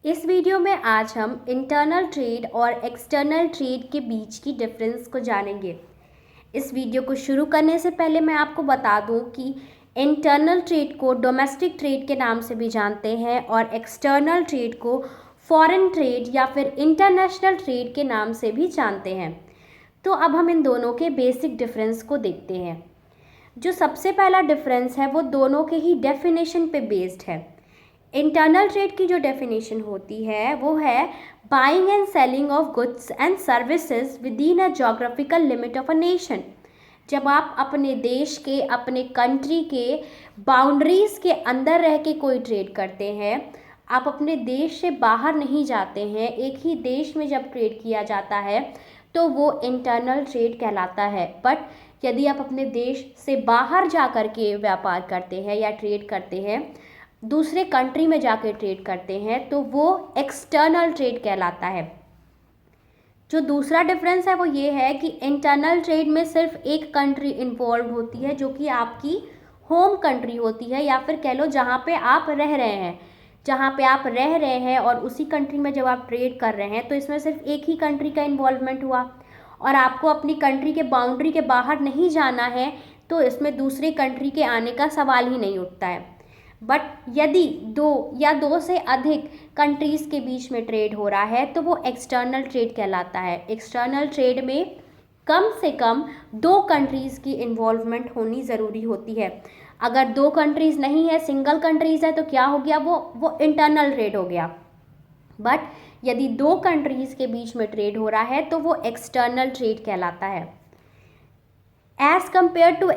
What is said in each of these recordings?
इस वीडियो में आज हम इंटरनल ट्रेड और एक्सटर्नल ट्रेड के बीच की डिफरेंस को जानेंगे। इस वीडियो को शुरू करने से पहले मैं आपको बता दूं कि इंटरनल ट्रेड को डोमेस्टिक ट्रेड के नाम से भी जानते हैं और एक्सटर्नल ट्रेड को फॉरेन ट्रेड या फिर इंटरनेशनल ट्रेड के नाम से भी जानते हैं। तो अब हम इन दोनों के बेसिक डिफरेंस को देखते हैं। जो सबसे पहला डिफरेंस है वो दोनों के ही डेफिनेशन पे बेस्ड है। इंटरनल ट्रेड की जो डेफिनेशन होती है वो है buying and selling of goods and services with in a geographical limit of a nation. जब आप अपने देश के, अपने कंट्री के बाउंड्रीज के अंदर रह के कोई ट्रेड करते हैं, आप अपने देश से बाहर नहीं जाते हैं, एक ही देश में जब ट्रेड किया जाता है तो वो इंटरनल ट्रेड कहलाता है। बट यदि आप अपने देश से बाहर जा कर के व्यापार करते हैं या ट्रेड करते हैं, दूसरे कंट्री में जाके ट्रेड करते हैं, तो वो एक्सटर्नल ट्रेड कहलाता है। जो दूसरा डिफरेंस है वो ये है कि इंटरनल ट्रेड में सिर्फ एक कंट्री इन्वॉल्व होती है जो कि आपकी होम कंट्री होती है, या फिर कह लो जहाँ पे आप रह रहे हैं। जहाँ पे आप रह रहे हैं और उसी कंट्री में जब आप ट्रेड कर रहे हैं तो इसमें सिर्फ एक ही कंट्री का इन्वॉल्वमेंट हुआ और आपको अपनी कंट्री के बाउंड्री के बाहर नहीं जाना है, तो इसमें दूसरे कंट्री के आने का सवाल ही नहीं उठता है। बट यदि दो या दो से अधिक कंट्रीज़ के बीच में ट्रेड हो रहा है तो वो एक्सटर्नल ट्रेड कहलाता है। एक्सटर्नल ट्रेड में कम से कम दो कंट्रीज़ की इन्वॉल्वमेंट होनी ज़रूरी होती है। अगर दो कंट्रीज़ नहीं है, सिंगल कंट्रीज़ है, तो क्या हो गया, वो इंटरनल ट्रेड हो गया। बट यदि दो कंट्रीज़ के बीच में ट्रेड हो रहा है तो वो एक्सटर्नल ट्रेड कहलाता है। As compared to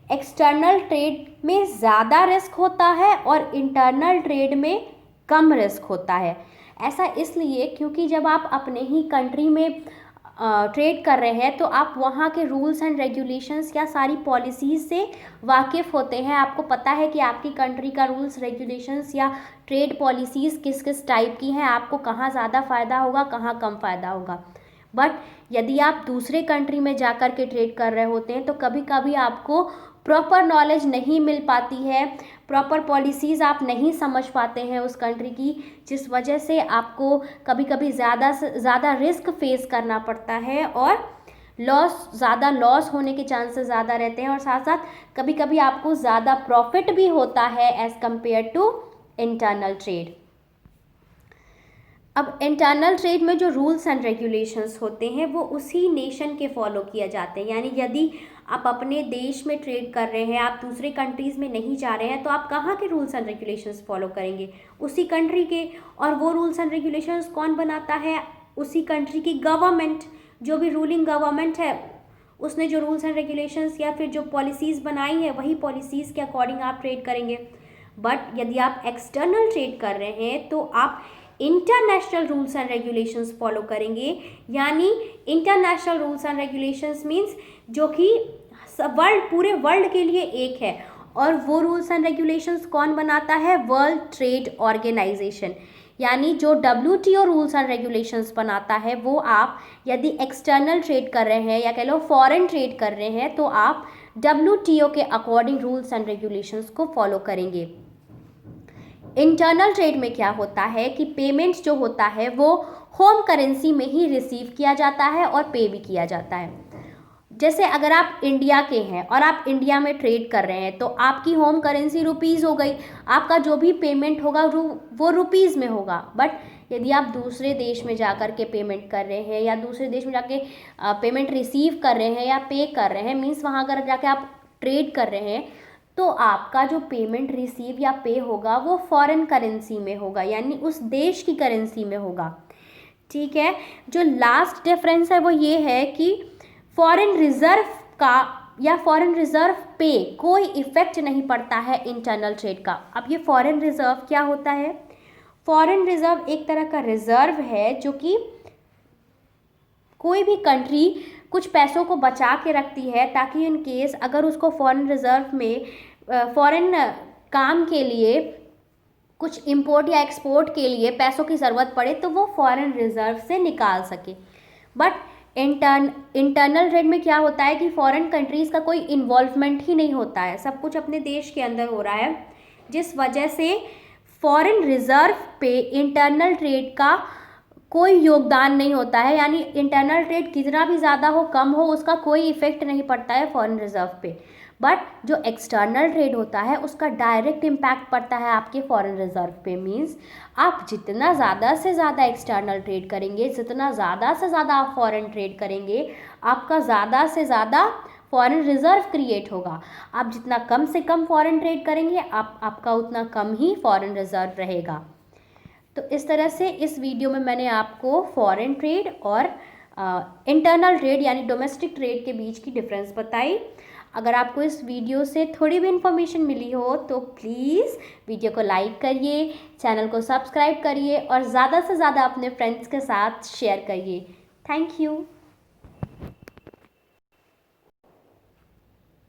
external trade में ज़्यादा रिस्क होता है और इंटरनल ट्रेड में कम रिस्क होता है। ऐसा इसलिए क्योंकि जब आप अपने ही कंट्री में ट्रेड कर रहे हैं तो आप वहाँ के रूल्स एंड रेगुलेशंस या सारी पॉलिसीज़ से वाकिफ़ होते हैं। आपको पता है कि आपकी कंट्री का रूल्स रेगुलेशंस या ट्रेड पॉलिसीज़ किस किस टाइप की हैं, आपको कहाँ ज़्यादा फ़ायदा होगा, कहाँ कम फ़ायदा होगा। बट यदि आप दूसरे कंट्री में जाकर के ट्रेड कर रहे होते हैं तो कभी कभी आपको प्रॉपर नॉलेज नहीं मिल पाती है, प्रॉपर पॉलिसीज़ आप नहीं समझ पाते हैं उस कंट्री की, जिस वजह से आपको कभी कभी ज़्यादा से ज़्यादा रिस्क फेस करना पड़ता है और ज़्यादा लॉस होने के चांसेस ज़्यादा रहते हैं, और साथ साथ कभी कभी आपको ज़्यादा प्रॉफिट भी होता है as compare to internal trade. अब इंटरनल ट्रेड में जो रूल्स एंड रेगुलेशंस होते हैं वो उसी नेशन के फॉलो किए जाते हैं। यानी यदि आप अपने देश में ट्रेड कर रहे हैं, आप दूसरे कंट्रीज़ में नहीं जा रहे हैं, तो आप कहाँ के रूल्स एंड रेगुलेशंस फॉलो करेंगे? उसी कंट्री के। और वो रूल्स एंड रेगुलेशंस कौन बनाता है? उसी कंट्री की गवर्नमेंट। जो भी रूलिंग गवर्नमेंट है उसने जो रूल्स एंड रेगुलेशंस या फिर जो पॉलिसीज़ बनाई है वही पॉलिसीज़ के अकॉर्डिंग आप ट्रेड करेंगे। बट यदि आप एक्सटर्नल ट्रेड कर रहे हैं तो आप international rules and regulations follow करेंगे। यानी international rules and regulations means जो कि पूरे वर्ल्ड के लिए एक है, और वो रूल्स एंड रेगुलेशंस कौन बनाता है? World trade organization. यानी जो WTO रूल्स एंड रेगुलेशंस बनाता है वो आप यदि एक्सटर्नल ट्रेड कर रहे हैं या कह लो फॉरेन ट्रेड कर रहे हैं तो आप WTO के अकॉर्डिंग रूल्स एंड रेगुलेशंस को फॉलो करेंगे। इंटरनल ट्रेड में क्या होता है कि पेमेंट जो होता है वो होम करेंसी में ही रिसीव किया जाता है और पे भी किया जाता है। जैसे अगर आप इंडिया के हैं और आप इंडिया में ट्रेड कर रहे हैं तो आपकी होम करेंसी रुपीज़ हो गई, आपका जो भी पेमेंट होगा वो रुपीज़ में होगा। बट यदि आप दूसरे देश में जा कर के पेमेंट कर रहे हैं या दूसरे देश में जाके पेमेंट रिसीव कर रहे हैं या पे कर रहे हैं, मीन्स वहाँ अगर जाके आप ट्रेड कर रहे हैं तो आपका जो पेमेंट रिसीव या पे होगा वो फॉरेन करेंसी में होगा, यानी उस देश की करेंसी में होगा। ठीक है। जो लास्ट डिफरेंस है वो ये है कि फॉरेन रिजर्व का या फॉरेन रिजर्व पे कोई इफेक्ट नहीं पड़ता है इंटरनल ट्रेड का। अब ये फॉरेन रिजर्व क्या होता है? फॉरेन रिजर्व एक तरह का रिजर्व है जो कि कोई भी कंट्री कुछ पैसों को बचा के रखती है ताकि इन केस अगर उसको फॉरेन रिजर्व में फॉरेन काम के लिए कुछ इंपोर्ट या एक्सपोर्ट के लिए पैसों की ज़रूरत पड़े तो वो फॉरेन रिजर्व से निकाल सके। बट इंटरनल ट्रेड में क्या होता है कि फॉरेन कंट्रीज़ का कोई इन्वॉल्वमेंट ही नहीं होता है, सब कुछ अपने देश के अंदर हो रहा है, जिस वजह से फॉरेन रिजर्व पे इंटरनल ट्रेड का कोई योगदान नहीं होता है, यानी इंटरनल ट्रेड कितना भी ज़्यादा हो कम हो उसका कोई इफेक्ट नहीं पड़ता है फॉरेन रिजर्व पे। बट जो एक्सटर्नल ट्रेड होता है उसका डायरेक्ट इम्पैक्ट पड़ता है आपके फॉरेन रिजर्व पे। मीन्स आप जितना ज़्यादा से ज़्यादा एक्सटर्नल ट्रेड करेंगे, जितना ज़्यादा से ज़्यादा आप फॉरेन ट्रेड करेंगे, आपका ज़्यादा से ज़्यादा फॉरेन रिजर्व क्रिएट होगा। आप जितना कम से कम फॉरेन ट्रेड करेंगे आपका उतना कम ही फॉरेन रिजर्व रहेगा। तो इस तरह से इस वीडियो में मैंने आपको फॉरेन ट्रेड और इंटरनल ट्रेड यानी डोमेस्टिक ट्रेड के बीच की डिफरेंस बताई। अगर आपको इस वीडियो से थोड़ी भी इन्फॉर्मेशन मिली हो तो प्लीज़ वीडियो को लाइक करिए, चैनल को सब्सक्राइब करिए और ज़्यादा से ज़्यादा अपने फ्रेंड्स के साथ शेयर करिए। Thank you.